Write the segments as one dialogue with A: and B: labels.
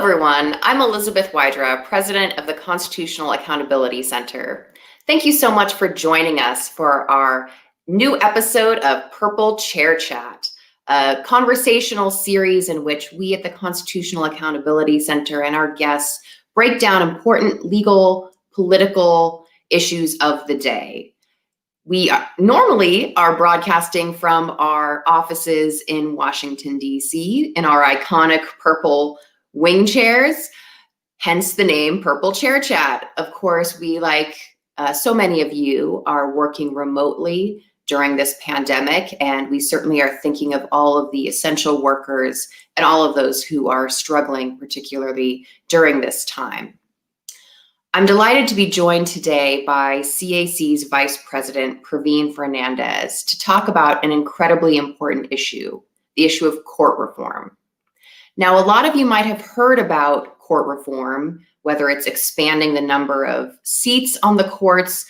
A: everyone. I'm Elizabeth Wydra, president of the Constitutional Accountability Center. Thank you so much for joining us for our new episode of Purple Chair Chat, a conversational series in which we at the Constitutional Accountability Center and our guests break down important legal, political issues of the day. We normally are broadcasting from our offices in Washington, D.C., in our iconic purple wing chairs, hence the name Purple Chair Chat. Of course, we, like so many of you, are working remotely during this pandemic, and we certainly are thinking of all of the essential workers and all of those who are struggling, particularly during this time. I'm delighted to be joined today by CAC's Vice President, Praveen Fernandes, to talk about an incredibly important issue, the issue of court reform. Now, a lot of you might have heard about court reform, whether it's expanding the number of seats on the courts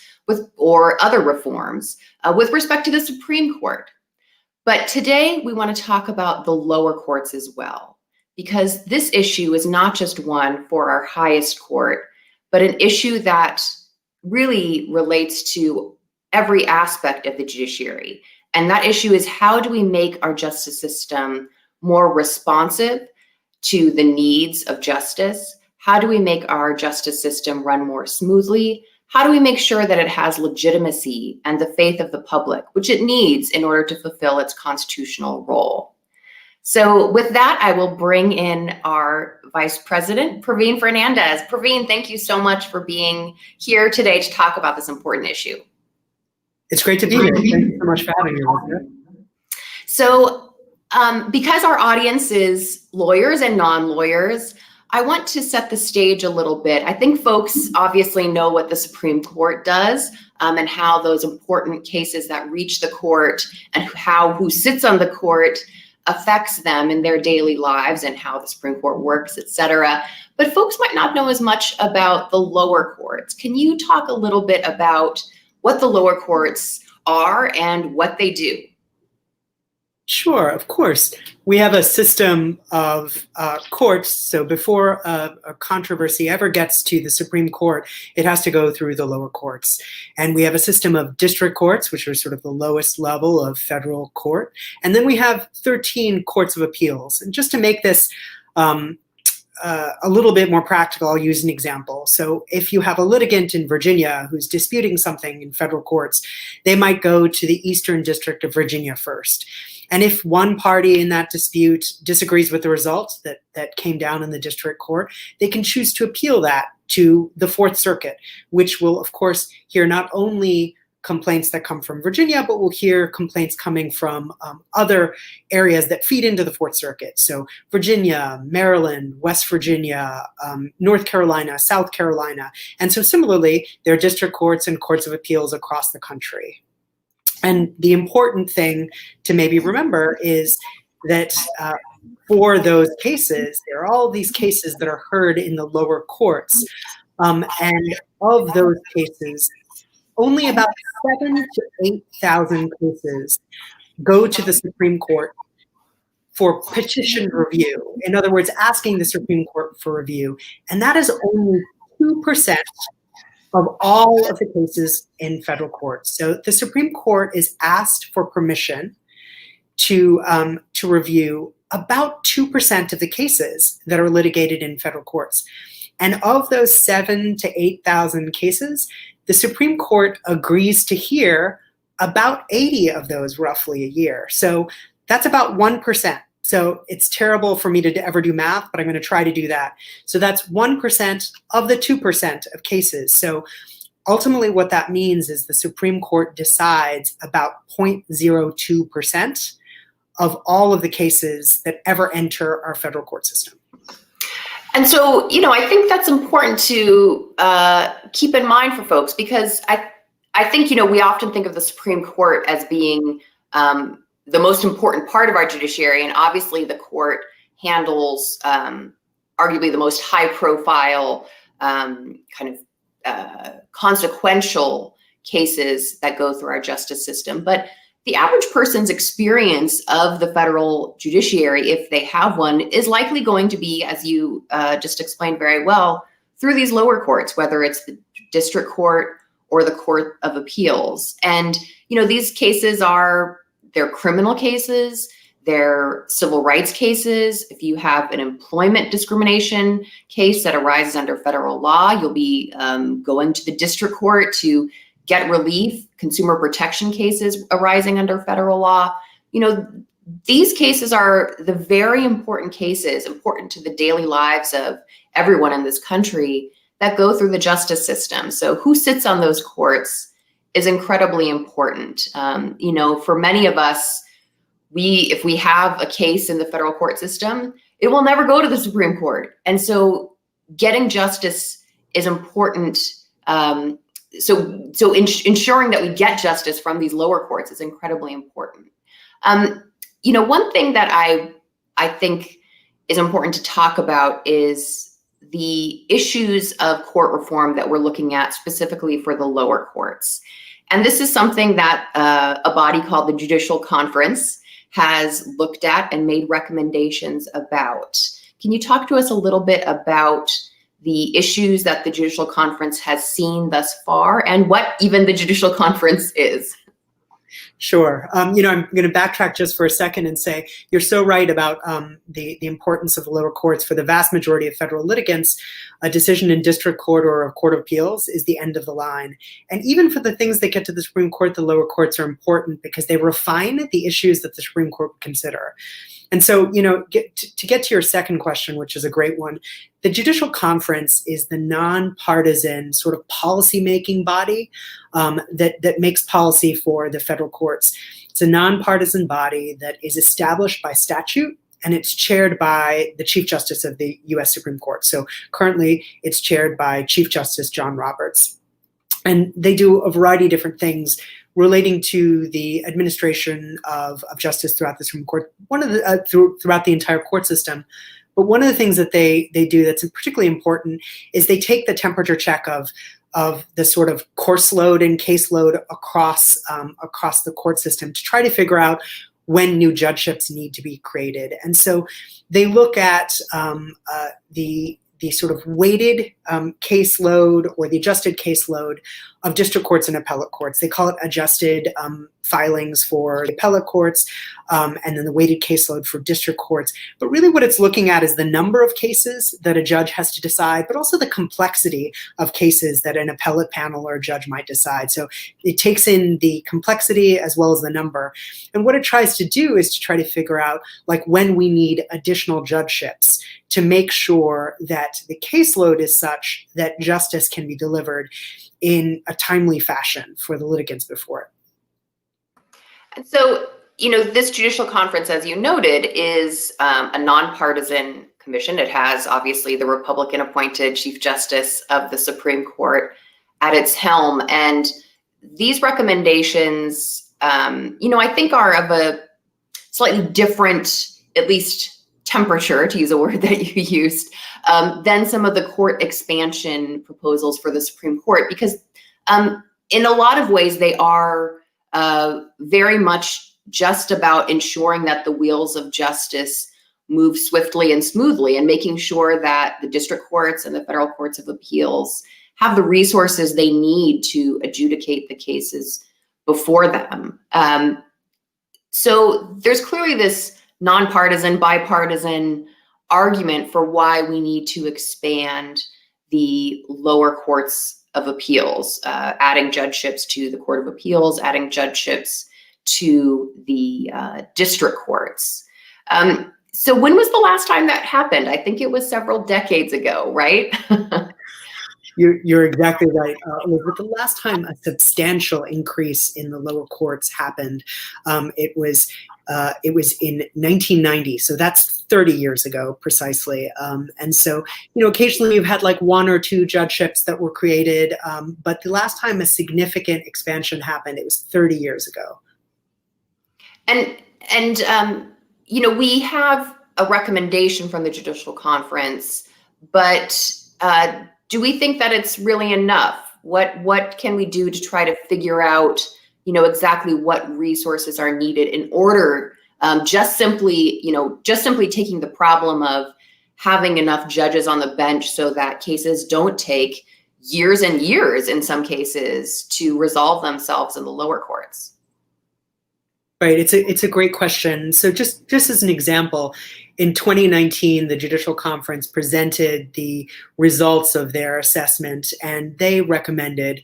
A: or other reforms with respect to the Supreme Court. But today we want to talk about the lower courts as well, because this issue is not just one for our highest court, but an issue that really relates to every aspect of the judiciary. And that issue is, how do we make our justice system more responsive to the needs of justice? How do we make our justice system run more smoothly? How do we make sure that it has legitimacy and the faith of the public, which it needs in order to fulfill its constitutional role? So with that, I will bring in our Vice President, Praveen Fernandes. Praveen, thank you so much for being here today to talk about this important issue.
B: It's great to be here. Thank you so much for having me, Elizabeth.
A: So because our audience is lawyers and non-lawyers, I want to set the stage a little bit. I think folks obviously know what the Supreme Court does and how those important cases that reach the court and who sits on the court affects them in their daily lives and how the Supreme Court works, et cetera. But folks might not know as much about the lower courts. Can you talk a little bit about what the lower courts are and what they do?
B: Sure, of course. We have a system of courts. So before a controversy ever gets to the Supreme Court, it has to go through the lower courts. And we have a system of district courts, which are sort of the lowest level of federal court. And then we have 13 courts of appeals. And just to make this a little bit more practical, I'll use an example. So if you have a litigant in Virginia who's disputing something in federal courts, they might go to the Eastern District of Virginia first. And if one party in that dispute disagrees with the results that came down in the district court, they can choose to appeal that to the Fourth Circuit, which will, of course, hear not only complaints that come from Virginia, but we'll hear complaints coming from other areas that feed into the Fourth Circuit. So Virginia, Maryland, West Virginia, North Carolina, South Carolina. And so similarly, there are district courts and courts of appeals across the country. And the important thing to maybe remember is that for those cases, there are all these cases that are heard in the lower courts. And of those cases, only about 7,000 to 8,000 cases go to the Supreme Court for petition review. In other words, asking the Supreme Court for review. And that is only 2% of all of the cases in federal courts. So the Supreme Court is asked for permission to review about 2% of the cases that are litigated in federal courts. And of those 7,000 to 8,000 cases, the Supreme Court agrees to hear about 80 of those roughly a year. So that's about 1%. So it's terrible for me to ever do math, but I'm going to try to do that. So that's 1% of the 2% of cases. So ultimately what that means is the Supreme Court decides about 0.02% of all of the cases that ever enter our federal court system.
A: And so, I think that's important to keep in mind for folks, because I think, we often think of the Supreme Court as being the most important part of our judiciary. And obviously the court handles arguably the most high profile consequential cases that go through our justice system. But the average person's experience of the federal judiciary, if they have one, is likely going to be, as you just explained very well, through these lower courts, whether it's the district court or the Court of Appeals. And, these cases they're criminal cases, they're civil rights cases. If you have an employment discrimination case that arises under federal law, you'll be going to the district court to get relief. Consumer protection cases arising under federal law. These cases are the very important cases, important to the daily lives of everyone in this country, that go through the justice system. So who sits on those courts is incredibly important. For many of us, if we have a case in the federal court system, it will never go to the Supreme Court. And so getting justice is important. So ensuring that we get justice from these lower courts is incredibly important. One thing that I think is important to talk about is the issues of court reform that we're looking at specifically for the lower courts. And this is something that a body called the Judicial Conference has looked at and made recommendations about. Can you talk to us a little bit about the issues that the Judicial Conference has seen thus far and what even the Judicial Conference is?
B: Sure. I'm going to backtrack just for a second and say you're so right about the importance of the lower courts. For the vast majority of federal litigants, a decision in district court or a court of appeals is the end of the line. And even for the things that get to the Supreme Court, the lower courts are important because they refine the issues that the Supreme Court would consider. And so, to get to your second question, which is a great one, the Judicial Conference is the nonpartisan sort of policy-making body that makes policy for the federal courts. It's a nonpartisan body that is established by statute, and it's chaired by the Chief Justice of the U.S. Supreme Court. So currently, it's chaired by Chief Justice John Roberts. And they do a variety of different things relating to the administration of justice throughout the Supreme Court, throughout the entire court system. But one of the things that they do that's particularly important is they take the temperature check of the sort of course load and caseload across the court system to try to figure out when new judgeships need to be created. And so they look at the sort of weighted caseload or the adjusted caseload of district courts and appellate courts. They call it adjusted filings for appellate courts, and then the weighted caseload for district courts. But really what it's looking at is the number of cases that a judge has to decide, but also the complexity of cases that an appellate panel or a judge might decide. So it takes in the complexity as well as the number. And what it tries to do is to try to figure out when we need additional judgeships to make sure that the caseload is such that justice can be delivered in a timely fashion for the litigants before it.
A: And so, this Judicial Conference, as you noted, is a nonpartisan commission. It has obviously the Republican-appointed Chief Justice of the Supreme Court at its helm. And these recommendations, I think are of a slightly different, at least temperature, to use a word that you used, than some of the court expansion proposals for the Supreme Court, because in a lot of ways they are very much just about ensuring that the wheels of justice move swiftly and smoothly, and making sure that the district courts and the federal courts of appeals have the resources they need to adjudicate the cases before them. So there's clearly this nonpartisan, bipartisan argument for why we need to expand the lower courts of appeals, adding judgeships to the Court of Appeals, adding judgeships to the district courts. So when was the last time that happened? I think it was several decades ago, right?
B: You're exactly right. Elizabeth, the last time a substantial increase in the lower courts happened, it was in 1990. So that's 30 years ago, precisely. And so, occasionally you've had one or two judgeships that were created, but the last time a significant expansion happened, it was 30 years ago.
A: And we have a recommendation from the Judicial Conference, but do we think that it's really enough? What can we do to try to figure out, exactly what resources are needed in order, just simply taking the problem of having enough judges on the bench so that cases don't take years and years in some cases to resolve themselves in the lower courts.
B: Right, it's a great question. So just as an example, in 2019, the Judicial Conference presented the results of their assessment, and they recommended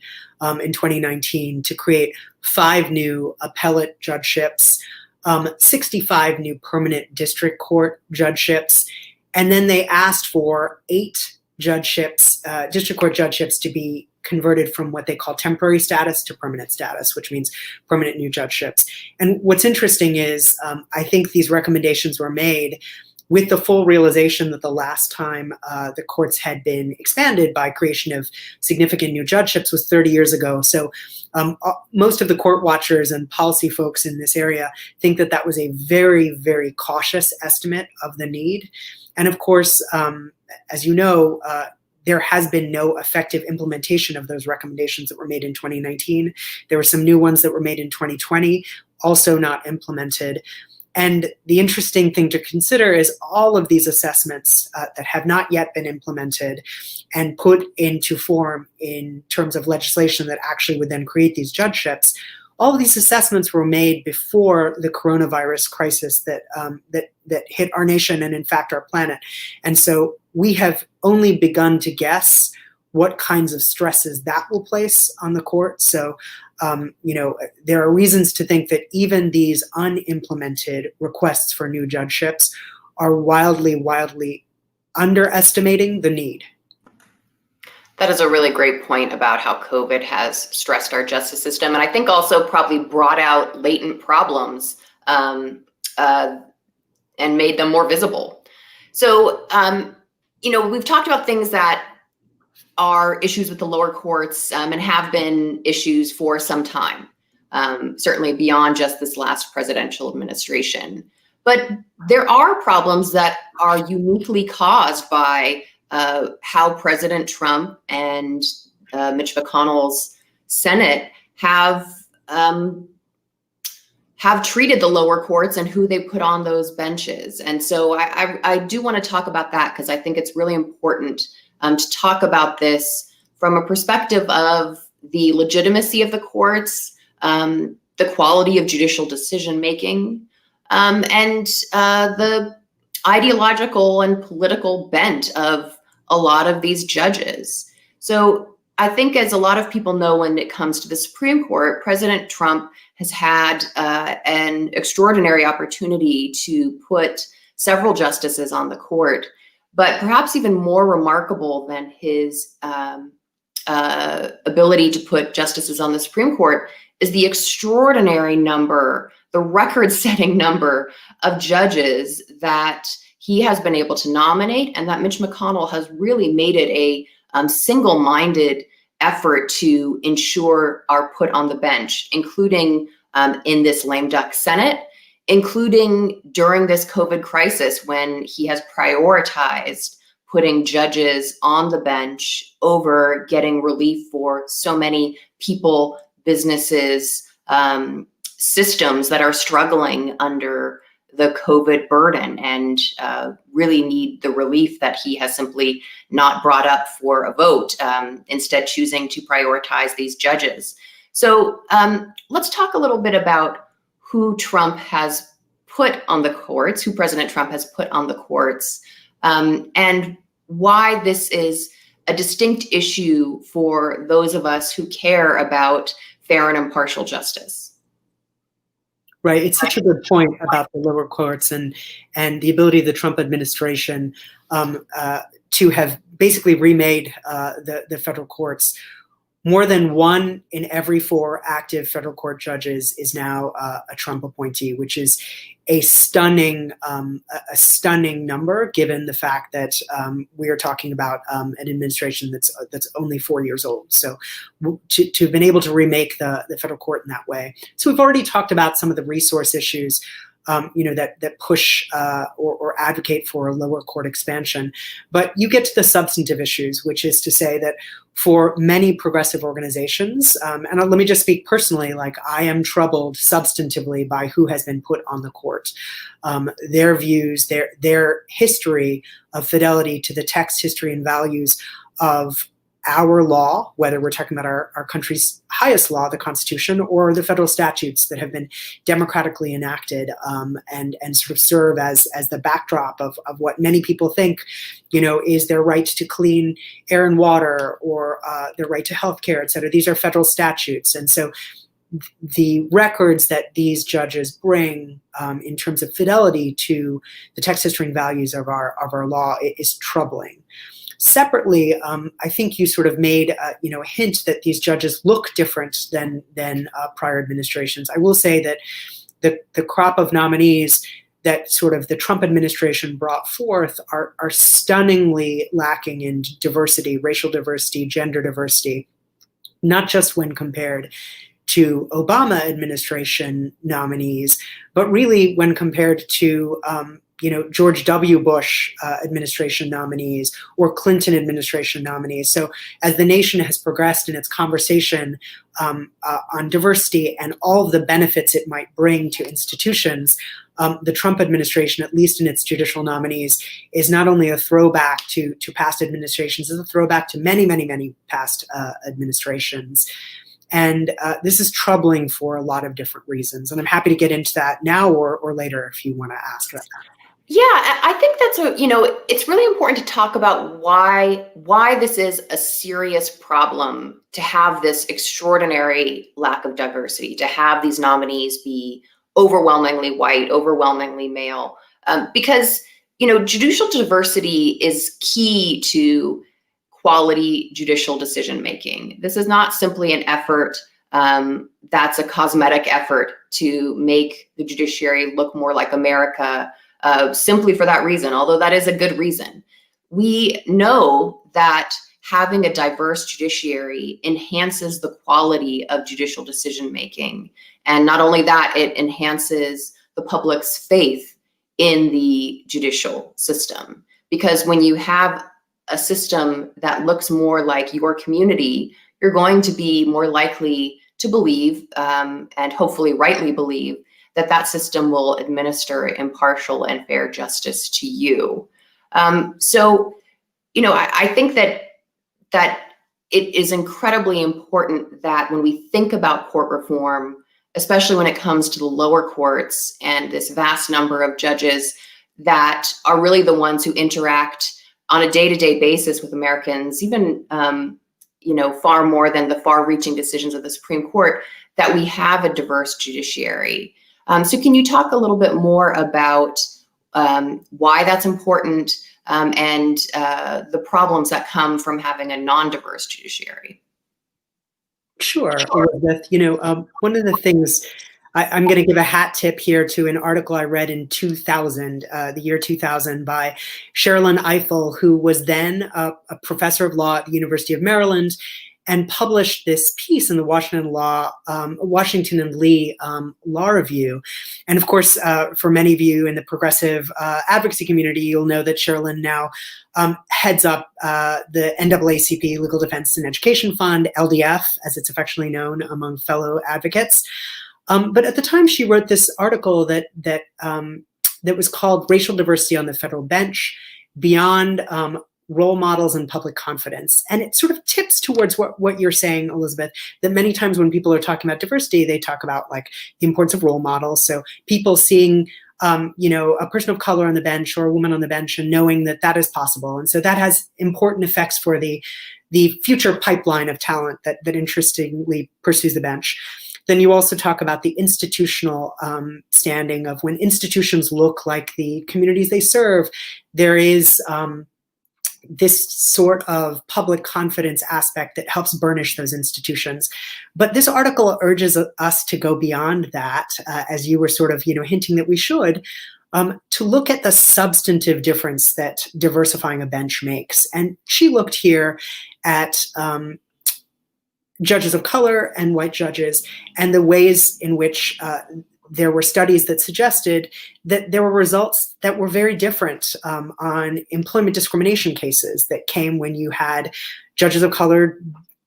B: in 2019 to create 5 new appellate judgeships, 65 new permanent district court judgeships, and then they asked for 8 judgeships, district court judgeships, to be converted from what they call temporary status to permanent status, which means permanent new judgeships. And what's interesting is I think these recommendations were made with the full realization that the last time the courts had been expanded by creation of significant new judgeships was 30 years ago. So most of the court watchers and policy folks in this area think that that was a very, very cautious estimate of the need. And of course, as you know, there has been no effective implementation of those recommendations that were made in 2019. There were some new ones that were made in 2020, also not implemented. And the interesting thing to consider is all of these assessments that have not yet been implemented and put into form in terms of legislation that actually would then create these judgeships, all of these assessments were made before the coronavirus crisis that hit our nation and, in fact, our planet. And so we have only begun to guess what kinds of stresses that will place on the court. So, there are reasons to think that even these unimplemented requests for new judgeships are wildly, wildly underestimating the need.
A: That is a really great point about how COVID has stressed our justice system, and I think also probably brought out latent problems and made them more visible. So, we've talked about things that are issues with the lower courts and have been issues for some time, certainly beyond just this last presidential administration. But there are problems that are uniquely caused by how President Trump and Mitch McConnell's Senate have treated the lower courts and who they put on those benches. And so I do want to talk about that because I think it's really important to talk about this from a perspective of the legitimacy of the courts, the quality of judicial decision making, and the ideological and political bent of a lot of these judges. So I think, as a lot of people know, when it comes to the Supreme Court, President Trump has had an extraordinary opportunity to put several justices on the court. But perhaps even more remarkable than his ability to put justices on the Supreme Court is the extraordinary number, the record-setting number of judges that he has been able to nominate, and that Mitch McConnell has really made it a single-minded effort to ensure are put on the bench, including in this lame duck Senate, including during this COVID crisis when he has prioritized putting judges on the bench over getting relief for so many people, businesses, systems that are struggling under the COVID burden and really need the relief that he has simply not brought up for a vote, instead choosing to prioritize these judges. So let's talk a little bit about who Trump has put on the courts, who President Trump has put on the courts, and why this is a distinct issue for those of us who care about fair and impartial justice.
B: Right. It's such a good point about the lower courts and the ability of the Trump administration to have basically remade the federal courts. More than 1 in every 4 active federal court judges is now a Trump appointee, which is a stunning number, given the fact that we are talking about an administration that's only 4 years old. So to have been able to remake the federal court in that way. So we've already talked about some of the resource issues. that push or advocate for a lower court expansion. But you get to the substantive issues, which is to say that for many progressive organizations, and let me just speak personally, like I am troubled substantively by who has been put on the court. Their views, their history of fidelity to the text, history, and values of our law, whether we're talking about our country's highest law, the Constitution, or the federal statutes that have been democratically enacted and sort of serve as the backdrop of what many people think, is their right to clean air and water or their right to health care, et cetera. These are federal statutes. And so the records that these judges bring in terms of fidelity to the text, history, and values of our law is troubling. Separately, I think you sort of made a hint that these judges look different than prior administrations. I will say that the crop of nominees that sort of the Trump administration brought forth are stunningly lacking in diversity, racial diversity, gender diversity, not just when compared to Obama administration nominees, but really when compared to George W. Bush administration nominees or Clinton administration nominees. So as the nation has progressed in its conversation on diversity and all of the benefits it might bring to institutions, the Trump administration, at least in its judicial nominees, is not only a throwback to past administrations, it's a throwback to many, many, many past administrations. And this is troubling for a lot of different reasons. And I'm happy to get into that now or later if you want to ask about that.
A: Yeah, I think that's it's really important to talk about why this is a serious problem to have this extraordinary lack of diversity, to have these nominees be overwhelmingly white, overwhelmingly male, because, judicial diversity is key to quality judicial decision making. This is not simply an effort that's a cosmetic effort to make the judiciary look more like America. Simply for that reason, although that is a good reason. We know that having a diverse judiciary enhances the quality of judicial decision-making. And not only that, it enhances the public's faith in the judicial system. Because when you have a system that looks more like your community, you're going to be more likely to believe, and hopefully rightly believe, that system will administer impartial and fair justice to you. I think that it is incredibly important that when we think about court reform, especially when it comes to the lower courts and this vast number of judges that are really the ones who interact on a day-to-day basis with Americans, even far more than the far-reaching decisions of the Supreme Court, that we have a diverse judiciary. So can you talk a little bit more about why that's important and the problems that come from having a non-diverse judiciary?
B: Sure, Elizabeth. One of the things I'm going to give a hat tip here to an article I read in 2000, the year 2000, by Sherilyn Ifill, who was then a professor of law at the University of Maryland, and published this piece in the Washington and Lee Law Review. And of course, for many of you in the progressive advocacy community, you'll know that Sherilyn now heads up the NAACP Legal Defense and Education Fund, LDF, as it's affectionately known among fellow advocates. But at the time, she wrote this article that was called "Racial Diversity on the Federal Bench: Beyond Role Models and Public Confidence." And it sort of tips towards what you're saying, Elizabeth, that many times when people are talking about diversity, they talk about like the importance of role models. So people seeing, a person of color on the bench or a woman on the bench and knowing that is possible. And so that has important effects for the future pipeline of talent that interestingly pursues the bench. Then you also talk about the institutional standing of when institutions look like the communities they serve, there is this sort of public confidence aspect that helps burnish those institutions. But this article urges us to go beyond that, as you were sort of, hinting that we should, to look at the substantive difference that diversifying a bench makes. And she looked here at judges of color and white judges and the ways in which there were studies that suggested that there were results that were very different on employment discrimination cases that came when you had judges of color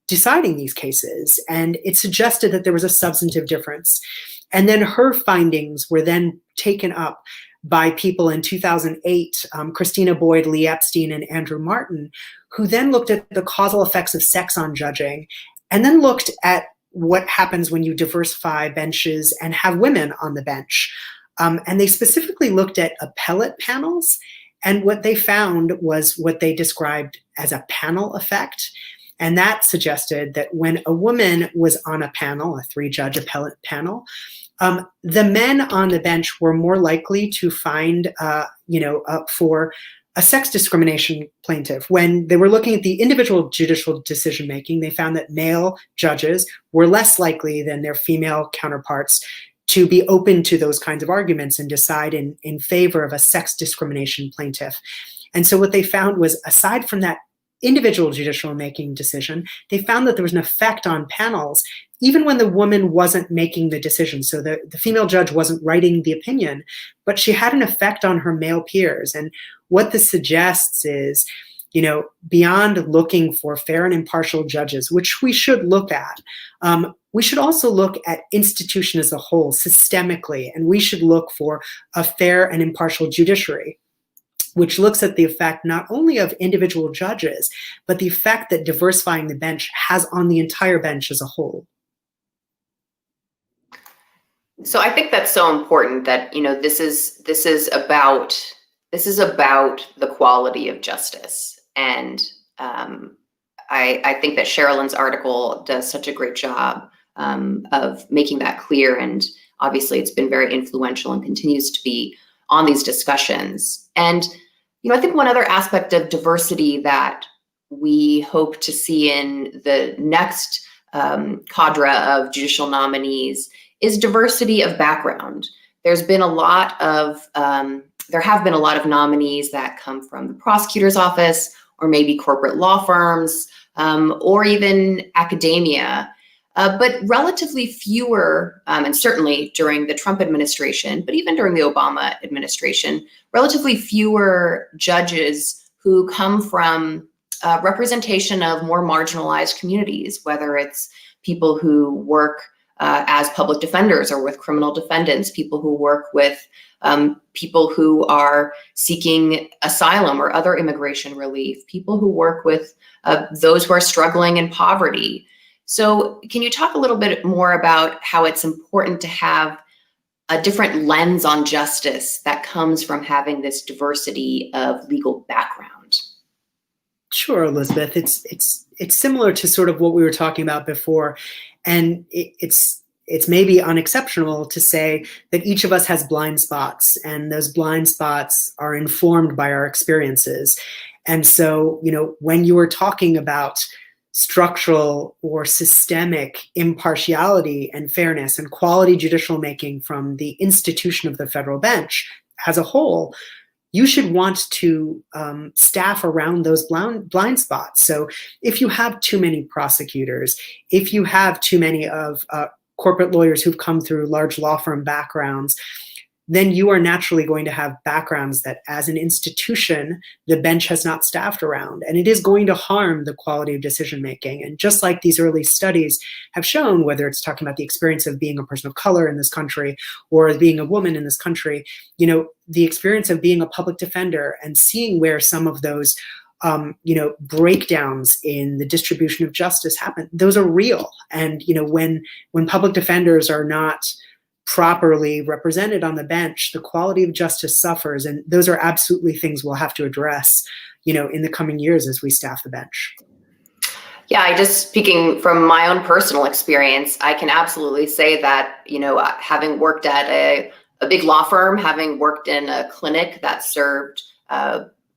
B: deciding these cases. And it suggested that there was a substantive difference. And then her findings were then taken up by people in 2008, Christina Boyd, Lee Epstein, and Andrew Martin, who then looked at the causal effects of sex on judging, and then looked at what happens when you diversify benches and have women on the bench. And they specifically looked at appellate panels, and what they found was what they described as a panel effect. And that suggested that when a woman was on a panel, a 3-judge appellate panel, the men on the bench were more likely to find, for a sex discrimination plaintiff. When they were looking at the individual judicial decision-making, they found that male judges were less likely than their female counterparts to be open to those kinds of arguments and decide in favor of a sex discrimination plaintiff. And so what they found was, aside from that individual judicial making decision, they found that there was an effect on panels even when the woman wasn't making the decision. So the female judge wasn't writing the opinion, but she had an effect on her male peers. And what this suggests is, beyond looking for fair and impartial judges, which we should look at, we should also look at institution as a whole, systemically, and we should look for a fair and impartial judiciary, which looks at the effect not only of individual judges, but the effect that diversifying the bench has on the entire bench as a whole.
A: So I think that's so important that, this is about the quality of justice. And I think that Sherilyn's article does such a great job of making that clear. And obviously it's been very influential and continues to be on these discussions. And, I think one other aspect of diversity that we hope to see in the next cadre of judicial nominees is diversity of background. There have been a lot of nominees that come from the prosecutor's office, or maybe corporate law firms, or even academia. But relatively fewer, and certainly during the Trump administration, but even during the Obama administration, relatively fewer judges who come from representation of more marginalized communities, whether it's people who work as public defenders or with criminal defendants, people who work with people who are seeking asylum or other immigration relief, people who work with those who are struggling in poverty. So can you talk a little bit more about how it's important to have a different lens on justice that comes from having this diversity of legal background?
B: Sure, Elizabeth. It's similar to sort of what we were talking about before, and it's maybe unexceptional to say that each of us has blind spots, and those blind spots are informed by our experiences. And so, when you are talking about structural or systemic impartiality and fairness and quality judicial making from the institution of the federal bench as a whole, you should want to staff around those blind spots. So if you have too many prosecutors, if you have too many of corporate lawyers who've come through large law firm backgrounds, then you are naturally going to have backgrounds that as an institution, the bench has not staffed around. And it is going to harm the quality of decision making. And just like these early studies have shown, whether it's talking about the experience of being a person of color in this country or being a woman in this country, the experience of being a public defender and seeing where some of those breakdowns in the distribution of justice happen, those are real. And, when public defenders are not properly represented on the bench, the quality of justice suffers. And those are absolutely things we'll have to address, in the coming years as we staff the bench.
A: Yeah, speaking from my own personal experience, I can absolutely say that, having worked at a big law firm, having worked in a clinic that served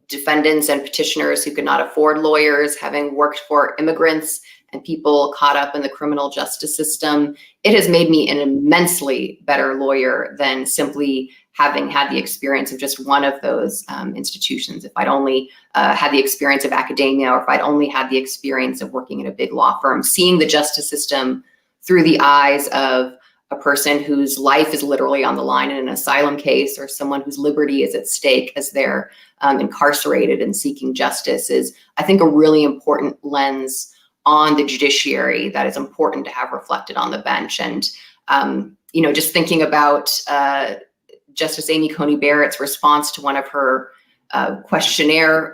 A: defendants and petitioners who could not afford lawyers, having worked for immigrants and people caught up in the criminal justice system, it has made me an immensely better lawyer than simply having had the experience of just one of those institutions. If I'd only had the experience of academia, or if I'd only had the experience of working in a big law firm, seeing the justice system through the eyes of a person whose life is literally on the line in an asylum case, or someone whose liberty is at stake as they're incarcerated and seeking justice, is, I think, a really important lens on the judiciary that is important to have reflected on the bench. And, just thinking about Justice Amy Coney Barrett's response to one of her questionnaire,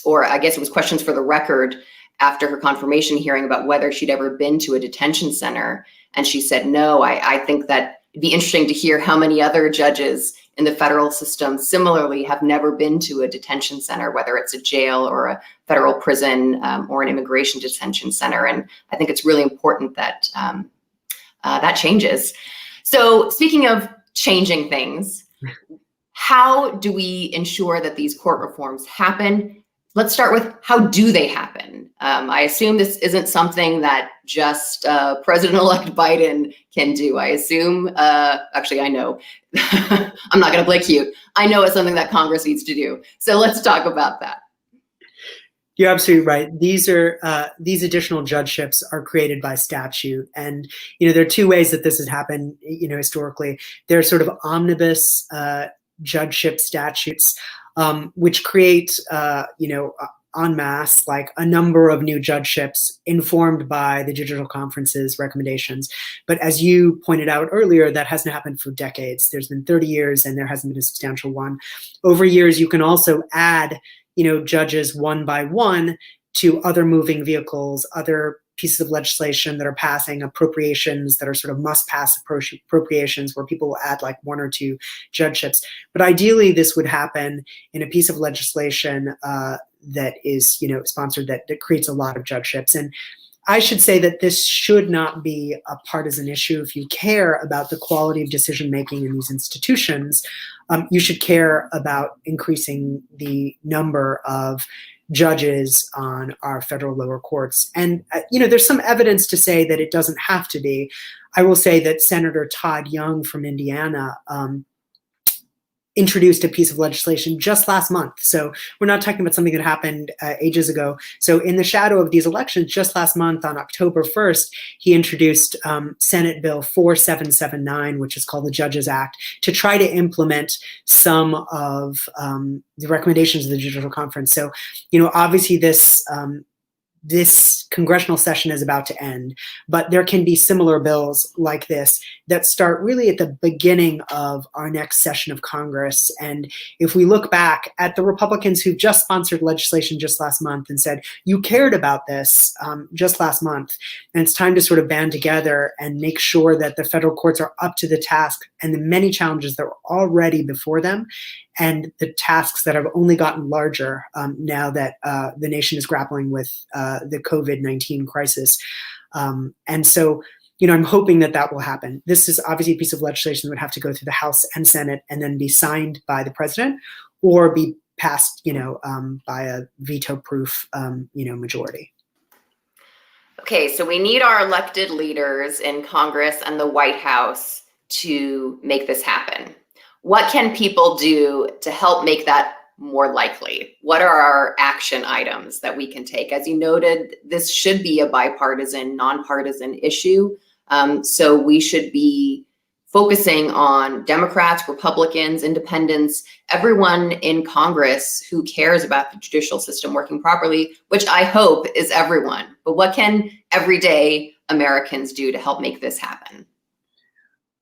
A: or I guess it was questions for the record, after her confirmation hearing about whether she'd ever been to a detention center. And she said, no. I think that it'd be interesting to hear how many other judges in the federal system similarly have never been to a detention center, whether it's a jail or a federal prison or an immigration detention center. And I think it's really important that that changes. So speaking of changing things, how do we ensure that these court reforms happen? Let's start with, how do they happen? I assume this isn't something that just President-elect Biden can do. I assume, actually, I know, I'm not going to play cute. I know it's something that Congress needs to do. So let's talk about that.
B: You're absolutely right. These additional judgeships are created by statute, and there are two ways that this has happened. Historically, there are sort of omnibus judgeship statutes, which create, en masse, like a number of new judgeships informed by the Judicial Conference's recommendations. But as you pointed out earlier, that hasn't happened for decades. There's been 30 years and there hasn't been a substantial one. Over years, you can also add, judges one by one to other moving vehicles, other pieces of legislation that are passing, appropriations that are sort of must-pass appropriations where people will add like one or two judgeships. But ideally, this would happen in a piece of legislation that is, sponsored, that creates a lot of judgeships. And I should say that this should not be a partisan issue. If you care about the quality of decision-making in these institutions, you should care about increasing the number of judges on our federal lower courts. And, there's some evidence to say that it doesn't have to be. I will say that Senator Todd Young from Indiana introduced a piece of legislation just last month. So we're not talking about something that happened ages ago. So in the shadow of these elections, just last month on October 1st, he introduced Senate Bill 4779, which is called the Judges Act, to try to implement some of the recommendations of the Judicial Conference. So, obviously this congressional session is about to end, but there can be similar bills like this that start really at the beginning of our next session of Congress. And if we look back at the Republicans who just sponsored legislation just last month and said, you cared about this just last month, and it's time to sort of band together and make sure that the federal courts are up to the task and the many challenges that were already before them, and the tasks that have only gotten larger now that the nation is grappling with the COVID-19 crisis. And so, I'm hoping that will happen. This is obviously a piece of legislation that would have to go through the House and Senate and then be signed by the president or be passed, by a veto-proof, majority.
A: Okay, so we need our elected leaders in Congress and the White House to make this happen. What can people do to help make that more likely? What are our action items that we can take? As you noted, this should be a bipartisan, nonpartisan issue. So we should be focusing on Democrats, Republicans, independents, everyone in Congress who cares about the judicial system working properly, which I hope is everyone. But what can everyday Americans do to help make this happen?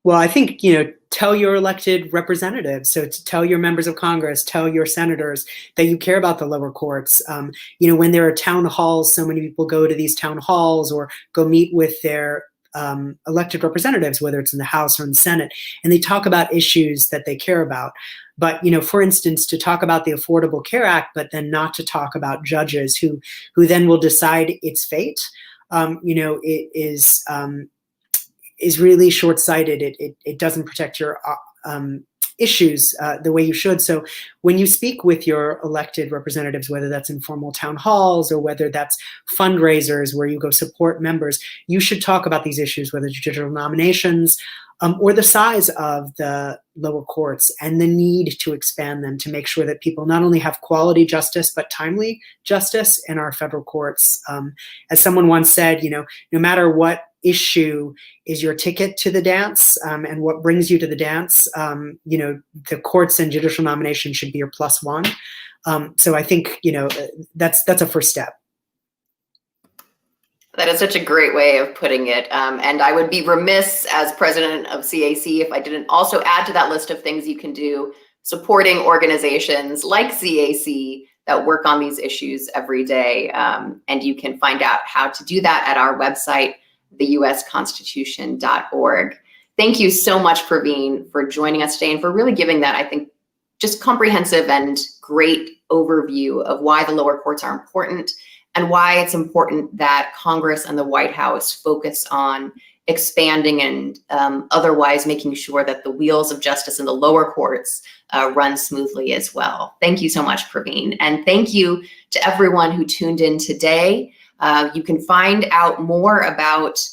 B: Well, I think, tell your elected representatives. So to tell your members of Congress, tell your senators that you care about the lower courts. When there are town halls, so many people go to these town halls or go meet with their elected representatives, whether it's in the House or in the Senate, and they talk about issues that they care about. But, for instance, to talk about the Affordable Care Act, but then not to talk about judges who then will decide its fate, it is really short-sighted. It doesn't protect your issues the way you should. So when you speak with your elected representatives, whether that's informal town halls or whether that's fundraisers where you go support members, you should talk about these issues, whether it's judicial nominations, or the size of the lower courts and the need to expand them to make sure that people not only have quality justice, but timely justice in our federal courts. As someone once said, no matter what issue is your ticket to the dance and what brings you to the dance, the courts and judicial nomination should be your plus one. So I think, that's a first step.
A: That is such a great way of putting it. And I would be remiss as president of CAC if I didn't also add to that list of things you can do, supporting organizations like CAC that work on these issues every day. And you can find out how to do that at our website, theusconstitution.org. Thank you so much, Praveen, for joining us today and for really giving that, I think, just comprehensive and great overview of why the lower courts are important and why it's important that Congress and the White House focus on expanding and otherwise making sure that the wheels of justice in the lower courts run smoothly as well. Thank you so much, Praveen. And thank you to everyone who tuned in today. You can find out more about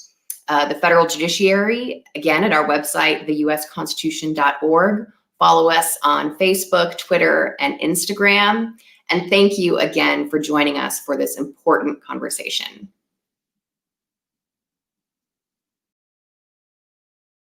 A: the federal judiciary, again, at our website, theusconstitution.org. Follow us on Facebook, Twitter, and Instagram. And thank you again for joining us for this important conversation.